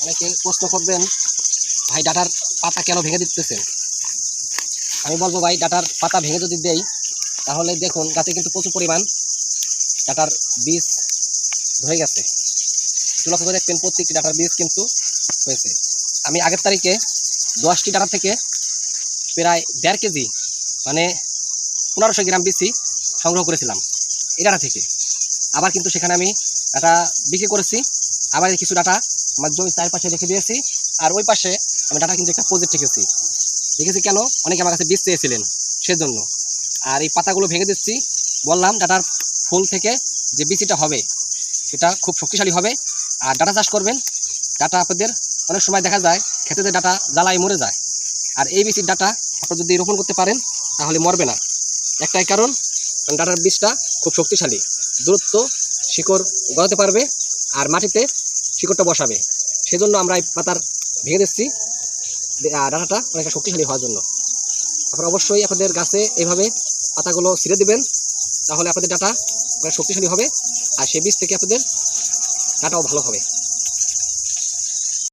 অনেকে প্রশ্ন করবেন, ভাই ডাটার পাতা কেন ভেঙে দিতেছেন? আমি বলবো ভাই, ডাটার পাতা ভেঙে যদি দেই তাহলে দেখুন গাছে কিন্তু প্রচুর পরিমাণ ডাটার বীজ ধরে গেছে। একটু লক্ষ্য করে দেখবেন প্রত্যেকটি ডাটার বীজ কিন্তু হয়েছে। আমি আগের তারিখে 10টি ডাটা থেকে প্রায় 1.5 কেজি মানে 1500 গ্রাম বিচি সংগ্রহ করেছিলাম এই ডাটা থেকে। আবার কিন্তু সেখানে আমি ডাটা বিক্রি করেছি। আবার কিছু ডাটা আমার জমির চারপাশে রেখে দিয়েছি। আর ওই পাশে আমি ডাটা কিন্তু একটা প্রজেক্ট রেখেছি কেন, অনেকে আমার কাছে বীজ চেয়েছিলেন সেজন্য। আর এই পাতাগুলো ভেঙে দিচ্ছি, বললাম ডাটার ফুল থেকে যে বিচিটা হবে সেটা খুব শক্তিশালী হবে। আর ডাটা চাষ করবেন, ডাটা আপনাদের অনেক সময় দেখা যায় খেতে যে ডাটা জ্বালায় মরে যায়। আর এই বিচির ডাটা আপনারা যদি রোপণ করতে পারেন তাহলে মরবে না। একটাই কারণ, ডাটার বীজটা খুব শক্তিশালী, দ্রুত শিকড় গড়াতে পারবে আর মাটিতে শিকড়টা বসাবে। সেজন্য আমরা এই পাতার ভেঙে দিচ্ছি ডাটাটা অনেকটা শক্তিশালী হওয়ার জন্য। আপনারা অবশ্যই আপনাদের গাছে এইভাবে পাতাগুলো ছিঁড়ে দিবেন, তাহলে আপনাদের ডাটা অনেক শক্তিশালী হবে আর সেই বীজ থেকে আপনাদের ডাটাও ভালো হবে।